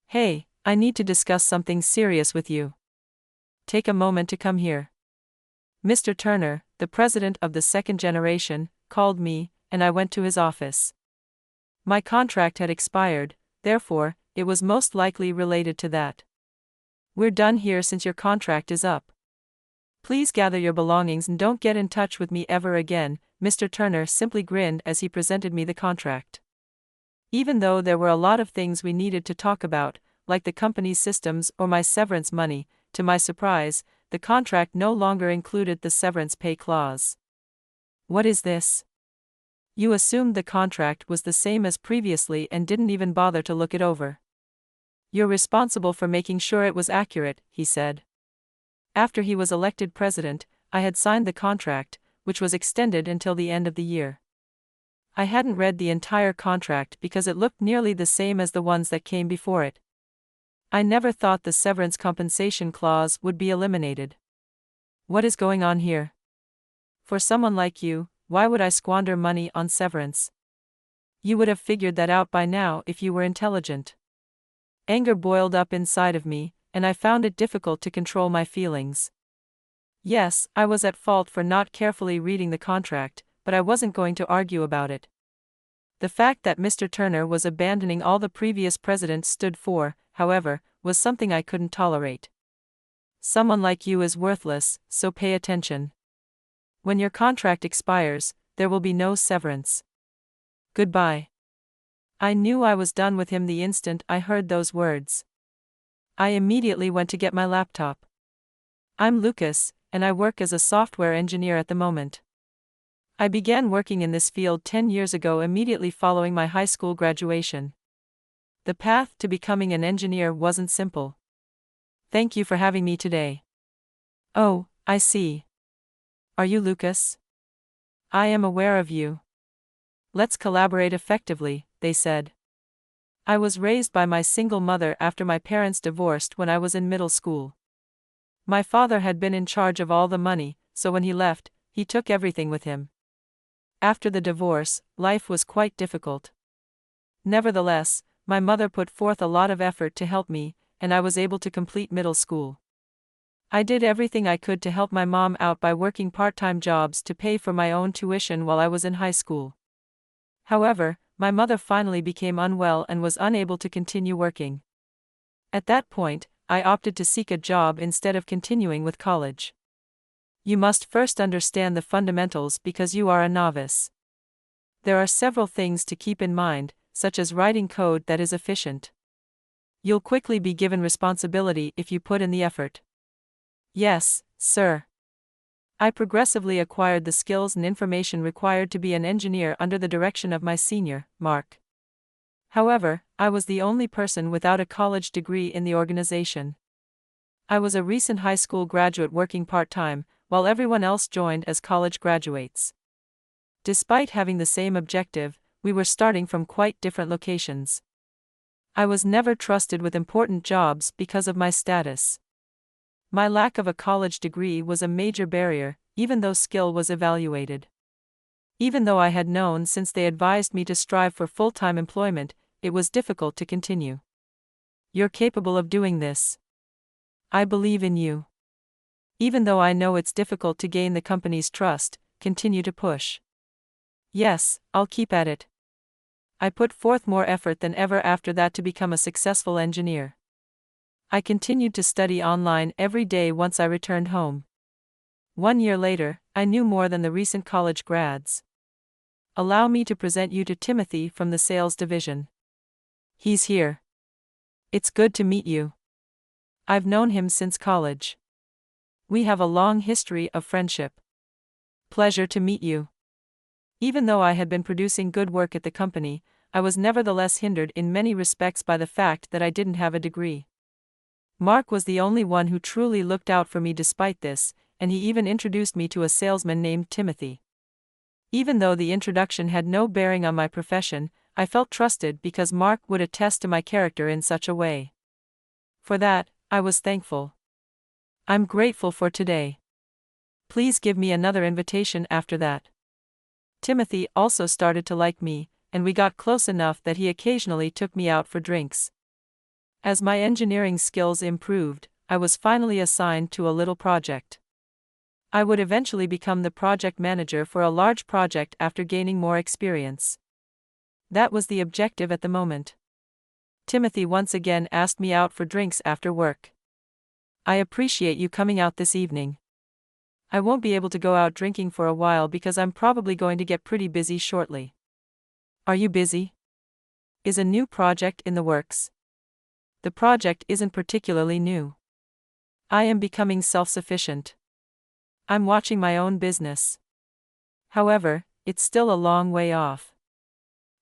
Hey, I need to discuss something serious with you. Take a moment to come here. Mr. Turner, the president of the second generation, called me, and I went to his office. My contract had expired, therefore, it was most likely related to that. We're done here since your contract is up. Please gather your belongings and don't get in touch with me ever again. Mr. Turner simply grinned as he presented me the contract. Even though there were a lot of things we needed to talk about, like the company's systems or my severance money, to my surprise, the contract no longer included the severance pay clause. What is this? You assumed the contract was the same as previously and didn't even bother to look it over. You're responsible for making sure it was accurate, he said. After he was elected president, I had signed the contract, which was extended until the end of the year. I hadn't read the entire contract because it looked nearly the same as the ones that came before it. I never thought the severance compensation clause would be eliminated. What is going on here? For someone like you, why would I squander money on severance? You would have figured that out by now if you were intelligent. Anger boiled up inside of me, and I found it difficult to control my feelings. Yes, I was at fault for not carefully reading the contract, but I wasn't going to argue about it. The fact that Mr. Turner was abandoning all the previous presidents stood for, however, was something I couldn't tolerate. Someone like you is worthless, so pay attention. When your contract expires, there will be no severance. Goodbye. I knew I was done with him the instant I heard those words. I immediately went to get my laptop. I'm Lucas, and I work as a software engineer at the moment. I began working in this field 10 years ago immediately following my high school graduation. The path to becoming an engineer wasn't simple. Thank you for having me today. Oh, I see. Are you Lucas? I am aware of you. Let's collaborate effectively, they said. I was raised by my single mother after my parents divorced when I was in middle school. My father had been in charge of all the money, so when he left, he took everything with him. After the divorce, life was quite difficult. Nevertheless, my mother put forth a lot of effort to help me, and I was able to complete middle school. I did everything I could to help my mom out by working part-time jobs to pay for my own tuition while I was in high school. However, my mother finally became unwell and was unable to continue working. At that point, I opted to seek a job instead of continuing with college. You must first understand the fundamentals because you are a novice. There are several things to keep in mind, such as writing code that is efficient. You'll quickly be given responsibility if you put in the effort. Yes, sir. I progressively acquired the skills and information required to be an engineer under the direction of my senior, Mark. However, I was the only person without a college degree in the organization. I was a recent high school graduate working part-time, while everyone else joined as college graduates. Despite having the same objective, we were starting from quite different locations. I was never trusted with important jobs because of my status. My lack of a college degree was a major barrier, even though skill was evaluated. Even though I had known since they advised me to strive for full-time employment, it was difficult to continue. You're capable of doing this. I believe in you. Even though I know it's difficult to gain the company's trust, continue to push. Yes, I'll keep at it. I put forth more effort than ever after that to become a successful engineer. I continued to study online every day once I returned home. 1 year later, I knew more than the recent college grads. Allow me to present you to Timothy from the sales division. He's here. It's good to meet you. I've known him since college. We have a long history of friendship. Pleasure to meet you. Even though I had been producing good work at the company, I was nevertheless hindered in many respects by the fact that I didn't have a degree. Mark was the only one who truly looked out for me despite this, and he even introduced me to a salesman named Timothy. Even though the introduction had no bearing on my profession, I felt trusted because Mark would attest to my character in such a way. For that, I was thankful. I'm grateful for today. Please give me another invitation after that. Timothy also started to like me, and we got close enough that he occasionally took me out for drinks. As my engineering skills improved, I was finally assigned to a little project. I would eventually become the project manager for a large project after gaining more experience. That was the objective at the moment. Timothy once again asked me out for drinks after work. I appreciate you coming out this evening. I won't be able to go out drinking for a while because I'm probably going to get pretty busy shortly. Are you busy? Is a new project in the works? The project isn't particularly new. I am becoming self-sufficient. I'm watching my own business. However, it's still a long way off.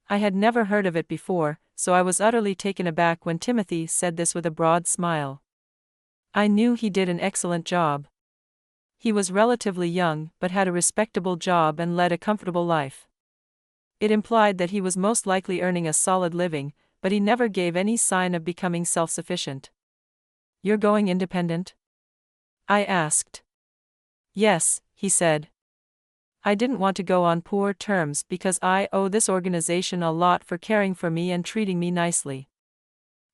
I had never heard of it before, so I was utterly taken aback when Timothy said this with a broad smile. I knew he did an excellent job. He was relatively young but had a respectable job and led a comfortable life. It implied that he was most likely earning a solid living, but he never gave any sign of becoming self-sufficient. You're going independent? I asked. Yes, he said. I didn't want to go on poor terms because I owe this organization a lot for caring for me and treating me nicely.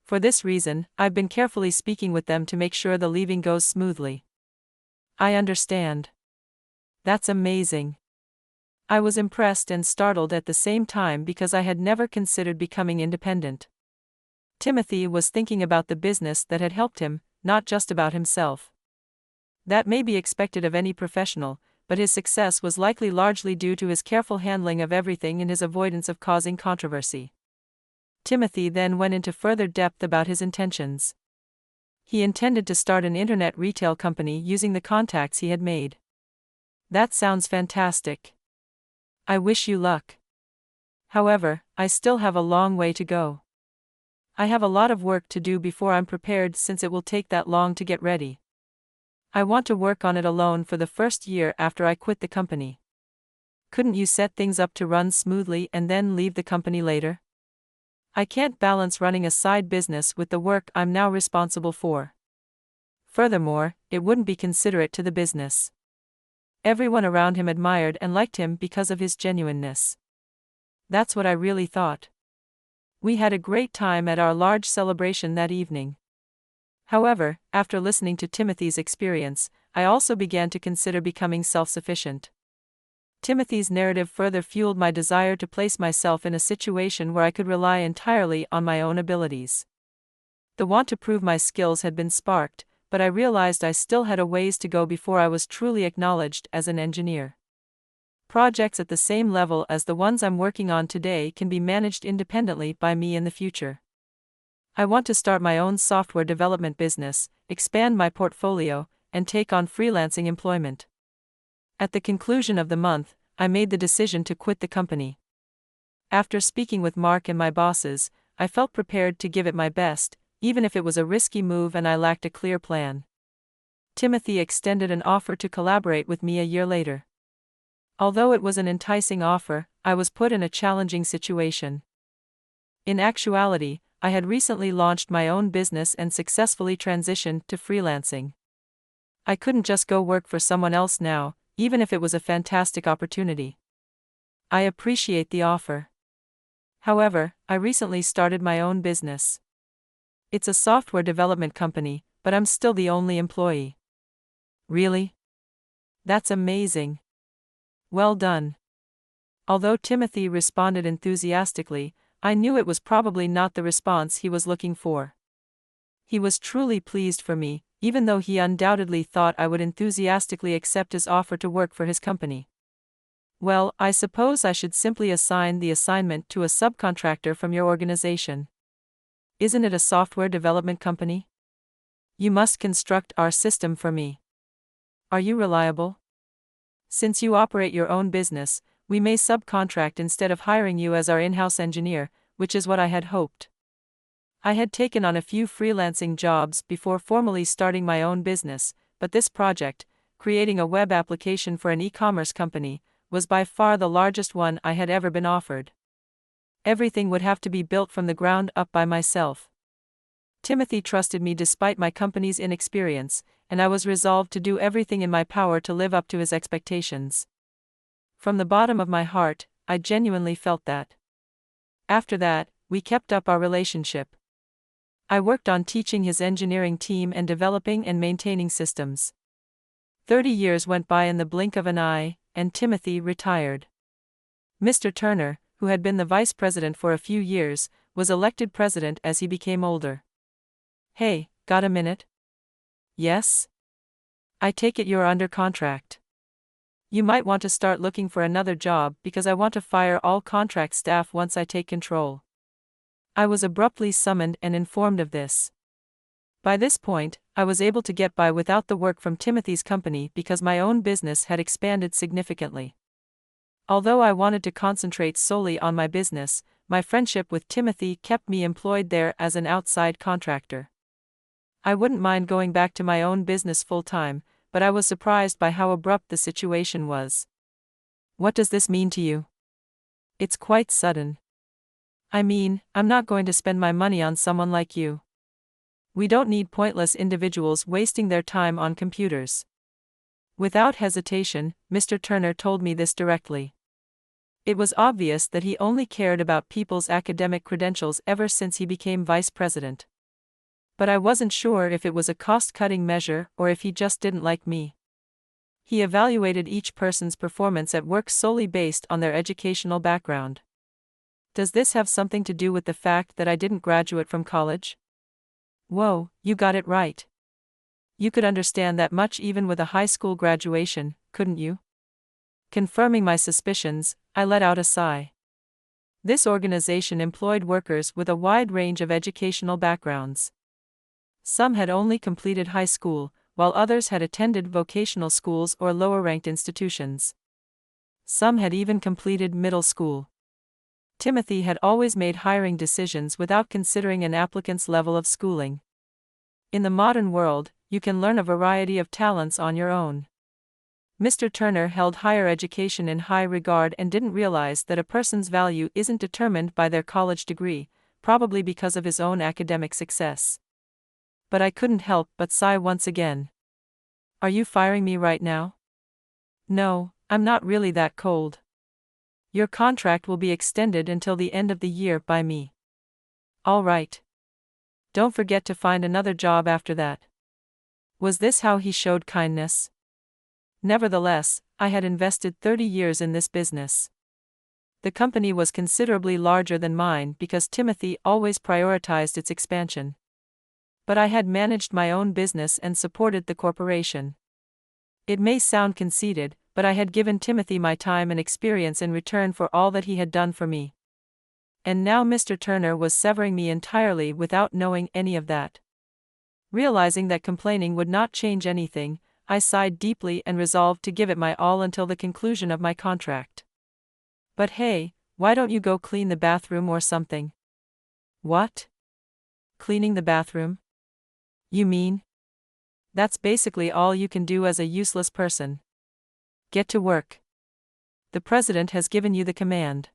For this reason, I've been carefully speaking with them to make sure the leaving goes smoothly. I understand. That's amazing. I was impressed and startled at the same time because I had never considered becoming independent. Timothy was thinking about the business that had helped him, not just about himself. That may be expected of any professional, but his success was likely largely due to his careful handling of everything and his avoidance of causing controversy. Timothy then went into further depth about his intentions. He intended to start an internet retail company using the contacts he had made. That sounds fantastic. I wish you luck. However, I still have a long way to go. I have a lot of work to do before I'm prepared since it will take that long to get ready. I want to work on it alone for the first year after I quit the company. Couldn't you set things up to run smoothly and then leave the company later? I can't balance running a side business with the work I'm now responsible for. Furthermore, it wouldn't be considerate to the business. Everyone around him admired and liked him because of his genuineness. That's what I really thought. We had a great time at our large celebration that evening. However, after listening to Timothy's experience, I also began to consider becoming self-sufficient. Timothy's narrative further fueled my desire to place myself in a situation where I could rely entirely on my own abilities. The want to prove my skills had been sparked, but I realized I still had a ways to go before I was truly acknowledged as an engineer. Projects at the same level as the ones I'm working on today can be managed independently by me in the future. I want to start my own software development business, expand my portfolio, and take on freelancing employment. At the conclusion of the month, I made the decision to quit the company. After speaking with Mark and my bosses, I felt prepared to give it my best, even if it was a risky move and I lacked a clear plan. Timothy extended an offer to collaborate with me a year later. Although it was an enticing offer, I was put in a challenging situation. In actuality, I had recently launched my own business and successfully transitioned to freelancing. I couldn't just go work for someone else now, even if it was a fantastic opportunity. I appreciate the offer. However, I recently started my own business. It's a software development company, but I'm still the only employee. Really? That's amazing. Well done. Although Timothy responded enthusiastically, I knew it was probably not the response he was looking for. He was truly pleased for me, even though he undoubtedly thought I would enthusiastically accept his offer to work for his company. Well, I suppose I should simply assign the assignment to a subcontractor from your organization. Isn't it a software development company? You must construct our system for me. Are you reliable? Since you operate your own business, we may subcontract instead of hiring you as our in-house engineer, which is what I had hoped. I had taken on a few freelancing jobs before formally starting my own business, but this project, creating a web application for an e-commerce company, was by far the largest one I had ever been offered. Everything would have to be built from the ground up by myself. Timothy trusted me despite my company's inexperience, and I was resolved to do everything in my power to live up to his expectations. From the bottom of my heart, I genuinely felt that. After that, we kept up our relationship. I worked on teaching his engineering team and developing and maintaining systems. 30 years went by in the blink of an eye, and Timothy retired. Mr. Turner, who had been the vice president for a few years, was elected president as he became older. Hey, got a minute? Yes? I take it you're under contract. You might want to start looking for another job because I want to fire all contract staff once I take control. I was abruptly summoned and informed of this. By this point, I was able to get by without the work from Timothy's company because my own business had expanded significantly. Although I wanted to concentrate solely on my business, my friendship with Timothy kept me employed there as an outside contractor. I wouldn't mind going back to my own business full-time, but I was surprised by how abrupt the situation was. What does this mean to you? It's quite sudden. I mean, I'm not going to spend my money on someone like you. We don't need pointless individuals wasting their time on computers. Without hesitation, Mr. Turner told me this directly. It was obvious that he only cared about people's academic credentials ever since he became vice president. But I wasn't sure if it was a cost-cutting measure or if he just didn't like me. He evaluated each person's performance at work solely based on their educational background. Does this have something to do with the fact that I didn't graduate from college? Whoa, you got it right. You could understand that much even with a high school graduation, couldn't you? Confirming my suspicions, I let out a sigh. This organization employed workers with a wide range of educational backgrounds. Some had only completed high school, while others had attended vocational schools or lower-ranked institutions. Some had even completed middle school. Timothy had always made hiring decisions without considering an applicant's level of schooling. In the modern world, you can learn a variety of talents on your own. Mr. Turner held higher education in high regard and didn't realize that a person's value isn't determined by their college degree, probably because of his own academic success. But I couldn't help but sigh once again. Are you firing me right now? No, I'm not really that cold. Your contract will be extended until the end of the year by me. All right. Don't forget to find another job after that. Was this how he showed kindness? Nevertheless, I had invested 30 years in this business. The company was considerably larger than mine because Timothy always prioritized its expansion. But I had managed my own business and supported the corporation. It may sound conceited, but I had given Timothy my time and experience in return for all that he had done for me. And now Mr. Turner was severing me entirely without knowing any of that. Realizing that complaining would not change anything, I sighed deeply and resolved to give it my all until the conclusion of my contract. But hey, why don't you go clean the bathroom or something? What? Cleaning the bathroom? You mean? That's basically all you can do as a useless person. Get to work. The president has given you the command.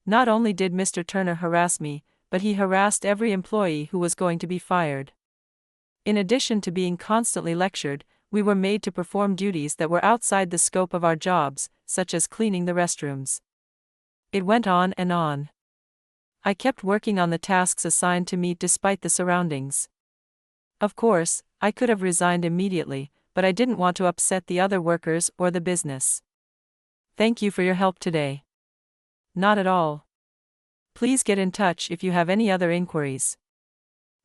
Not only did Mr. Turner harass me, but he harassed every employee who was going to be fired. In addition to being constantly lectured, we were made to perform duties that were outside the scope of our jobs, such as cleaning the restrooms. It went on and on. I kept working on the tasks assigned to me despite the surroundings. Of course, I could have resigned immediately, but I didn't want to upset the other workers or the business. Thank you for your help today. Not at all. Please get in touch if you have any other inquiries.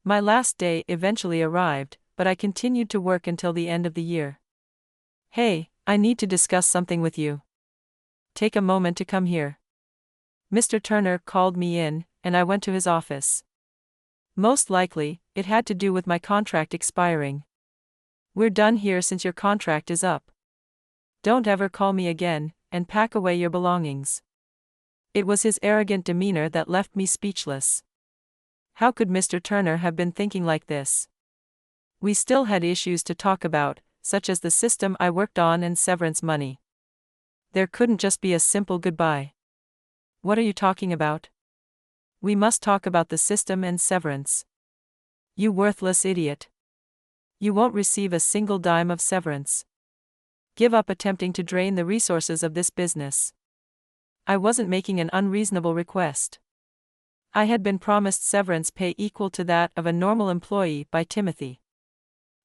My last day eventually arrived, but I continued to work until the end of the year. Hey, I need to discuss something with you. Take a moment to come here. Mr. Turner called me in, and I went to his office. Most likely, it had to do with my contract expiring. We're done here since your contract is up. Don't ever call me again, and pack away your belongings. It was his arrogant demeanor that left me speechless. How could Mr. Turner have been thinking like this? We still had issues to talk about, such as the system I worked on and severance money. There couldn't just be a simple goodbye. What are you talking about? We must talk about the system and severance. You worthless idiot. You won't receive a single dime of severance. Give up attempting to drain the resources of this business. I wasn't making an unreasonable request. I had been promised severance pay equal to that of a normal employee by Timothy.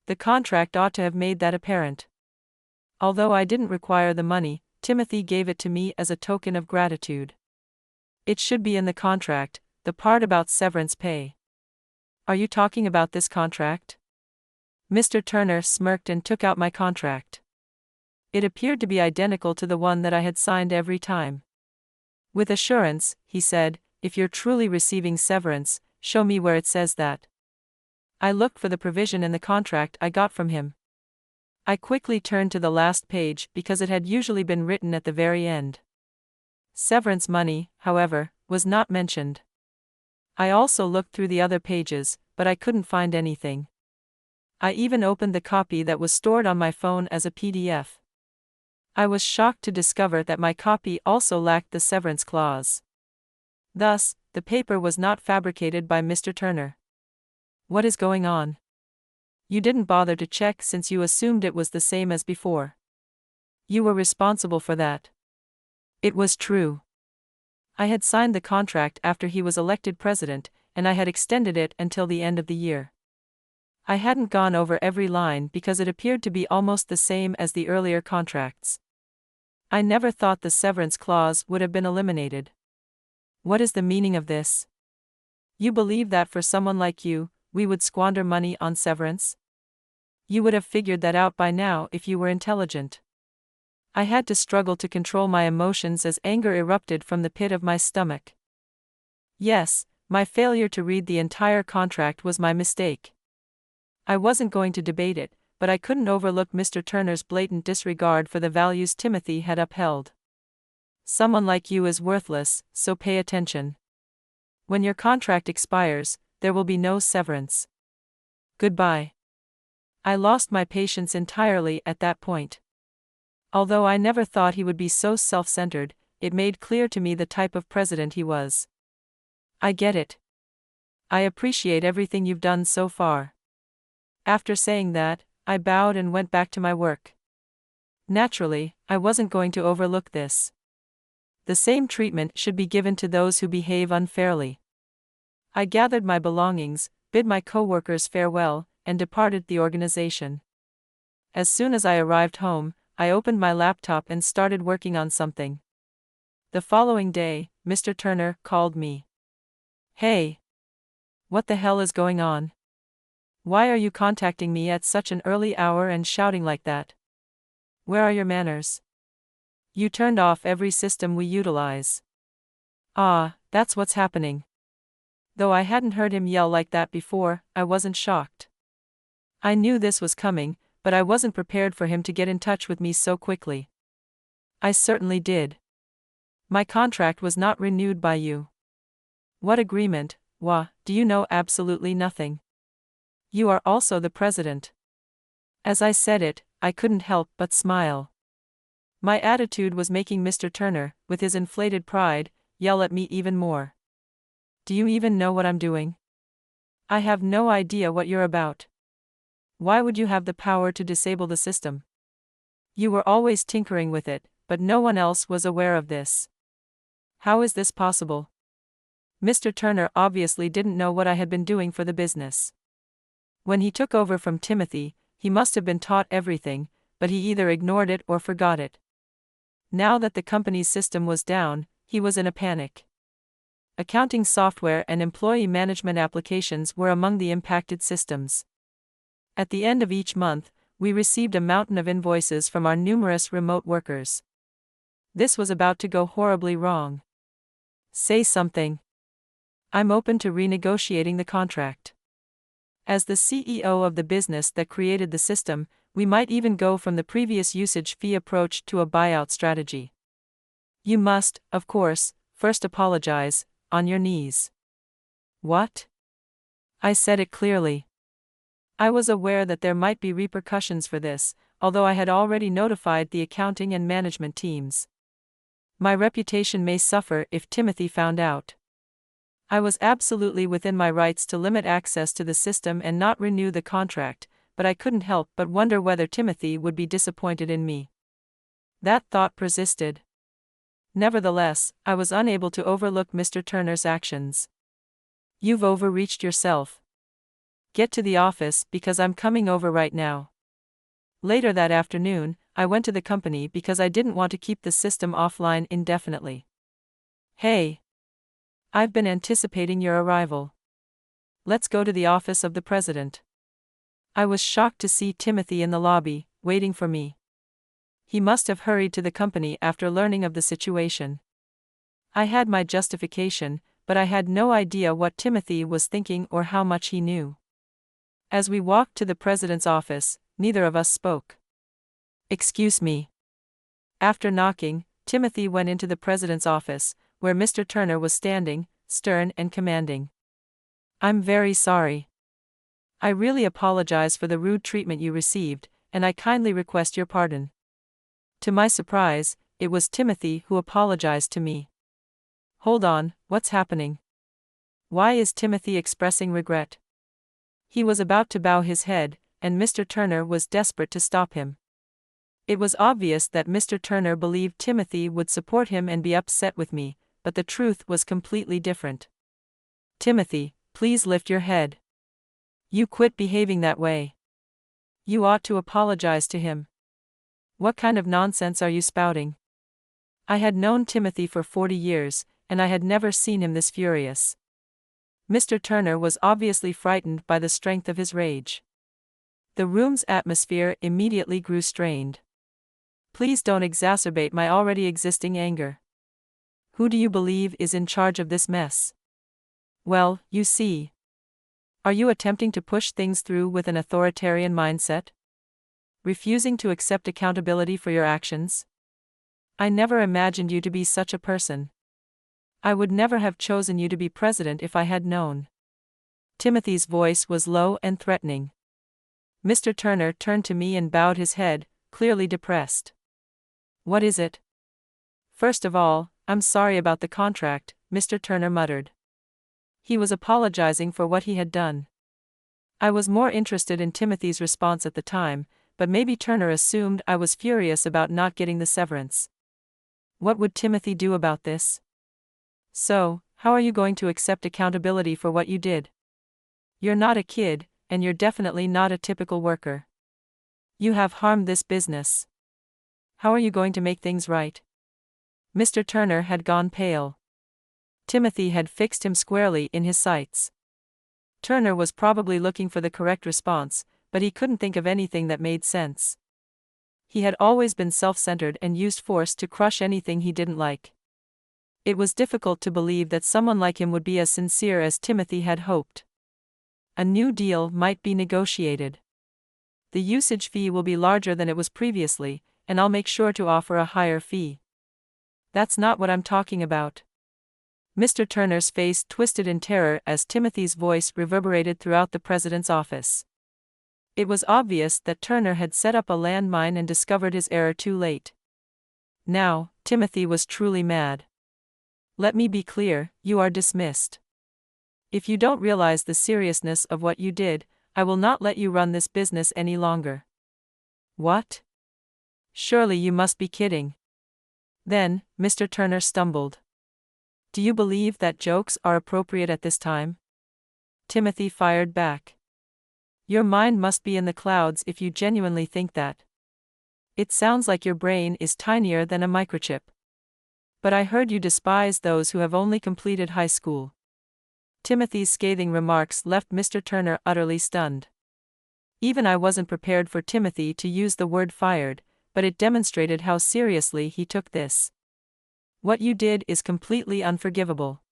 The contract ought to have made that apparent. Although I didn't require the money, Timothy gave it to me as a token of gratitude. It should be in the contract, the part about severance pay. Are you talking about this contract? Mr. Turner smirked and took out my contract. It appeared to be identical to the one that I had signed every time. With assurance, he said, if you're truly receiving severance, show me where it says that. I looked for the provision in the contract I got from him. I quickly turned to the last page because it had usually been written at the very end. Severance money, however, was not mentioned. I also looked through the other pages, but I couldn't find anything. I even opened the copy that was stored on my phone as a PDF. I was shocked to discover that my copy also lacked the severance clause. Thus, the paper was not fabricated by Mr. Turner. What is going on? You didn't bother to check since you assumed it was the same as before. You were responsible for that. It was true. I had signed the contract after he was elected president, and I had extended it until the end of the year. I hadn't gone over every line because it appeared to be almost the same as the earlier contracts. I never thought the severance clause would have been eliminated. What is the meaning of this? You believe that for someone like you, we would squander money on severance? You would have figured that out by now if you were intelligent. I had to struggle to control my emotions as anger erupted from the pit of my stomach. Yes, my failure to read the entire contract was my mistake. I wasn't going to debate it, but I couldn't overlook Mr. Turner's blatant disregard for the values Timothy had upheld. Someone like you is worthless, so pay attention. When your contract expires, there will be no severance. Goodbye. I lost my patience entirely at that point. Although I never thought he would be so self-centered, it made clear to me the type of president he was. I get it. I appreciate everything you've done so far. After saying that, I bowed and went back to my work. Naturally, I wasn't going to overlook this. The same treatment should be given to those who behave unfairly. I gathered my belongings, bid my co-workers farewell, and departed the organization. As soon as I arrived home, I opened my laptop and started working on something. The following day, Mr. Turner called me. Hey! What the hell is going on? Why are you contacting me at such an early hour and shouting like that? Where are your manners? You turned off every system we utilize. Ah, that's what's happening. Though I hadn't heard him yell like that before, I wasn't shocked. I knew this was coming, but I wasn't prepared for him to get in touch with me so quickly. I certainly did. My contract was not renewed by you. What agreement? Wah, do you know absolutely nothing? You are also the president. As I said it, I couldn't help but smile. My attitude was making Mr. Turner, with his inflated pride, yell at me even more. Do you even know what I'm doing? I have no idea what you're about. Why would you have the power to disable the system? You were always tinkering with it, but no one else was aware of this. How is this possible? Mr. Turner obviously didn't know what I had been doing for the business. When he took over from Timothy, he must have been taught everything, but he either ignored it or forgot it. Now that the company's system was down, he was in a panic. Accounting software and employee management applications were among the impacted systems. At the end of each month, we received a mountain of invoices from our numerous remote workers. This was about to go horribly wrong. Say something. I'm open to renegotiating the contract. As the CEO of the business that created the system, we might even go from the previous usage fee approach to a buyout strategy. You must, of course, first apologize, on your knees. What? I said it clearly. I was aware that there might be repercussions for this, although I had already notified the accounting and management teams. My reputation may suffer if Timothy found out. I was absolutely within my rights to limit access to the system and not renew the contract, but I couldn't help but wonder whether Timothy would be disappointed in me. That thought persisted. Nevertheless, I was unable to overlook Mr. Turner's actions. You've overreached yourself. Get to the office because I'm coming over right now. Later that afternoon, I went to the company because I didn't want to keep the system offline indefinitely. Hey! I've been anticipating your arrival. Let's go to the office of the president. I was shocked to see Timothy in the lobby, waiting for me. He must have hurried to the company after learning of the situation. I had my justification, but I had no idea what Timothy was thinking or how much he knew. As we walked to the president's office, neither of us spoke. Excuse me. After knocking, Timothy went into the president's office, where Mr. Turner was standing, stern and commanding. I'm very sorry. I really apologize for the rude treatment you received, and I kindly request your pardon. To my surprise, it was Timothy who apologized to me. Hold on, what's happening? Why is Timothy expressing regret? He was about to bow his head, and Mr. Turner was desperate to stop him. It was obvious that Mr. Turner believed Timothy would support him and be upset with me, but the truth was completely different. Timothy, please lift your head. You quit behaving that way. You ought to apologize to him. What kind of nonsense are you spouting? I had known Timothy for 40 years, and I had never seen him this furious. Mr. Turner was obviously frightened by the strength of his rage. The room's atmosphere immediately grew strained. Please don't exacerbate my already existing anger. Who do you believe is in charge of this mess? Well, you see. Are you attempting to push things through with an authoritarian mindset? Refusing to accept accountability for your actions? I never imagined you to be such a person. I would never have chosen you to be president if I had known. Timothy's voice was low and threatening. Mr. Turner turned to me and bowed his head, clearly depressed. What is it? First of all, I'm sorry about the contract, Mr. Turner muttered. He was apologizing for what he had done. I was more interested in Timothy's response at the time, but maybe Turner assumed I was furious about not getting the severance. What would Timothy do about this? So, how are you going to accept accountability for what you did? You're not a kid, and you're definitely not a typical worker. You have harmed this business. How are you going to make things right? Mr. Turner had gone pale. Timothy had fixed him squarely in his sights. Turner was probably looking for the correct response, but he couldn't think of anything that made sense. He had always been self-centered and used force to crush anything he didn't like. It was difficult to believe that someone like him would be as sincere as Timothy had hoped. A new deal might be negotiated. The usage fee will be larger than it was previously, and I'll make sure to offer a higher fee. That's not what I'm talking about. Mr. Turner's face twisted in terror as Timothy's voice reverberated throughout the president's office. It was obvious that Turner had set up a landmine and discovered his error too late. Now, Timothy was truly mad. Let me be clear, you are dismissed. If you don't realize the seriousness of what you did, I will not let you run this business any longer. What? Surely you must be kidding. Then, Mr. Turner stumbled. Do you believe that jokes are appropriate at this time? Timothy fired back. Your mind must be in the clouds if you genuinely think that. It sounds like your brain is tinier than a microchip. But I heard you despise those who have only completed high school. Timothy's scathing remarks left Mr. Turner utterly stunned. Even I wasn't prepared for Timothy to use the word fired, but it demonstrated how seriously he took this. What you did is completely unforgivable.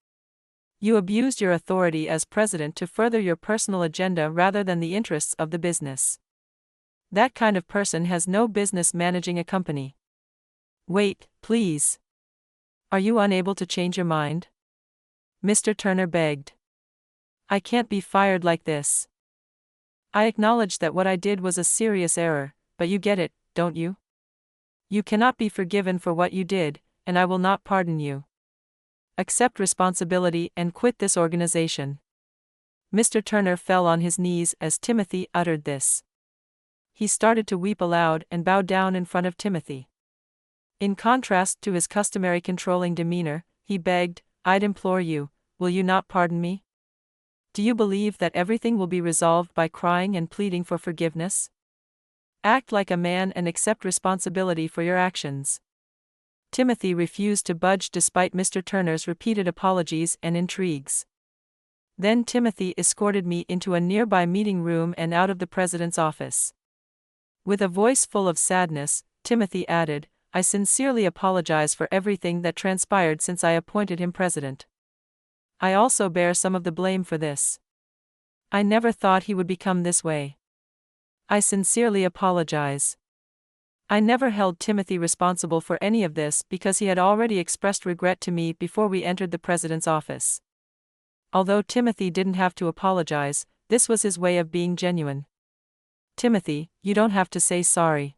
You abused your authority as president to further your personal agenda rather than the interests of the business. That kind of person has no business managing a company. Wait, please. Are you unable to change your mind? Mr. Turner begged. I can't be fired like this. I acknowledge that what I did was a serious error, but you get it, don't you? You cannot be forgiven for what you did, and I will not pardon you. Accept responsibility and quit this organization. Mr. Turner fell on his knees as Timothy uttered this. He started to weep aloud and bowed down in front of Timothy. In contrast to his customary controlling demeanor, he begged, I'd implore you, will you not pardon me? Do you believe that everything will be resolved by crying and pleading for forgiveness? Act like a man and accept responsibility for your actions. Timothy refused to budge despite Mr. Turner's repeated apologies and intrigues. Then Timothy escorted me into a nearby meeting room and out of the president's office. With a voice full of sadness, Timothy added, "I sincerely apologize for everything that transpired since I appointed him president. I also bear some of the blame for this. I never thought he would become this way. I sincerely apologize." I never held Timothy responsible for any of this because he had already expressed regret to me before we entered the president's office. Although Timothy didn't have to apologize, this was his way of being genuine. "Timothy, you don't have to say sorry.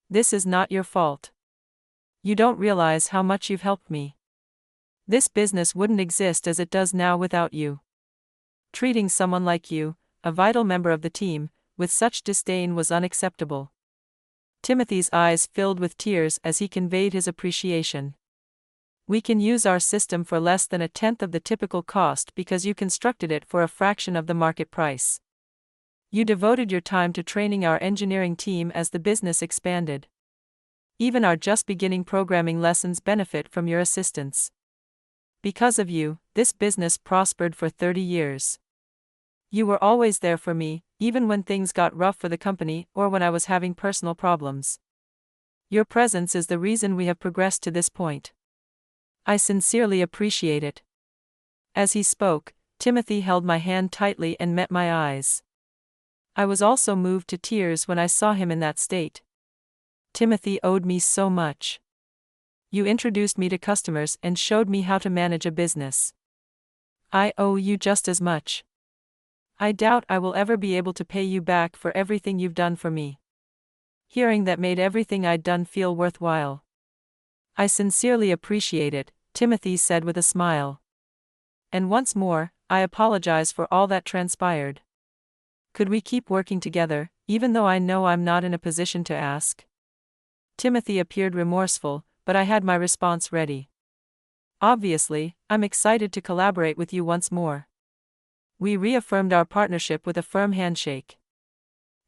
This is not your fault. You don't realize how much you've helped me. This business wouldn't exist as it does now without you. Treating someone like you, a vital member of the team, with such disdain was unacceptable." Timothy's eyes filled with tears as he conveyed his appreciation. "We can use our system for less than a tenth of the typical cost because you constructed it for a fraction of the market price. You devoted your time to training our engineering team as the business expanded. Even our just beginning programming lessons benefit from your assistance. Because of you, this business prospered for 30 years. You were always there for me, even when things got rough for the company or when I was having personal problems. Your presence is the reason we have progressed to this point. I sincerely appreciate it." As he spoke, Timothy held my hand tightly and met my eyes. I was also moved to tears when I saw him in that state. Timothy owed me so much. You introduced me to customers and showed me how to manage a business. I owe you just as much. I doubt I will ever be able to pay you back for everything you've done for me. Hearing that made everything I'd done feel worthwhile. I sincerely appreciate it, Timothy said with a smile. And once more, I apologize for all that transpired. Could we keep working together, even though I know I'm not in a position to ask? Timothy appeared remorseful, but I had my response ready. Obviously, I'm excited to collaborate with you once more. We reaffirmed our partnership with a firm handshake.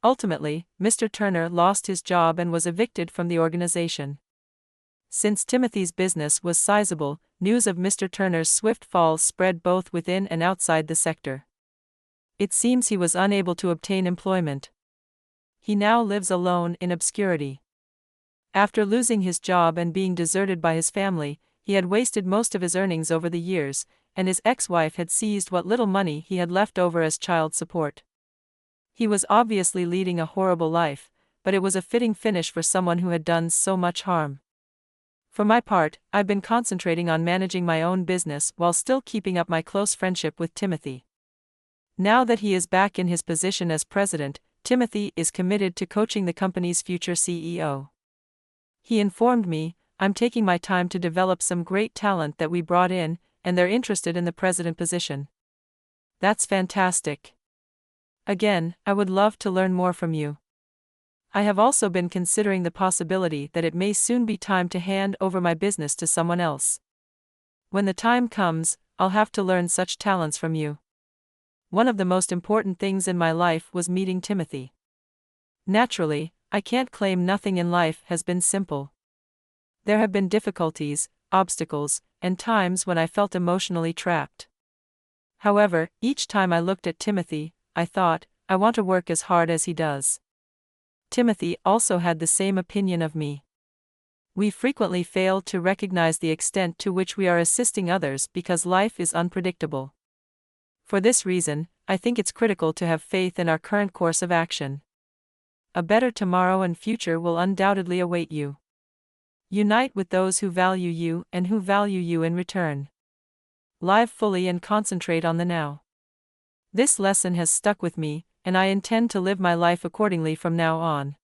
Ultimately, Mr. Turner lost his job and was evicted from the organization. Since Timothy's business was sizable, news of Mr. Turner's swift fall spread both within and outside the sector. It seems he was unable to obtain employment. He now lives alone in obscurity. After losing his job and being deserted by his family, he had wasted most of his earnings over the years, and his ex-wife had seized what little money he had left over as child support. He was obviously leading a horrible life, but it was a fitting finish for someone who had done so much harm. For my part, I've been concentrating on managing my own business while still keeping up my close friendship with Timothy. Now that he is back in his position as president, Timothy is committed to coaching the company's future CEO. He informed me, "I'm taking my time to develop some great talent that we brought in, and they're interested in the president position." That's fantastic. Again, I would love to learn more from you. I have also been considering the possibility that it may soon be time to hand over my business to someone else. When the time comes, I'll have to learn such talents from you. One of the most important things in my life was meeting Timothy. Naturally, I can't claim nothing in life has been simple. There have been difficulties, obstacles, and times when I felt emotionally trapped. However, each time I looked at Timothy, I thought, I want to work as hard as he does. Timothy also had the same opinion of me. We frequently fail to recognize the extent to which we are assisting others because life is unpredictable. For this reason, I think it's critical to have faith in our current course of action. A better tomorrow and future will undoubtedly await you. Unite with those who value you and who value you in return. Live fully and concentrate on the now. This lesson has stuck with me, and I intend to live my life accordingly from now on.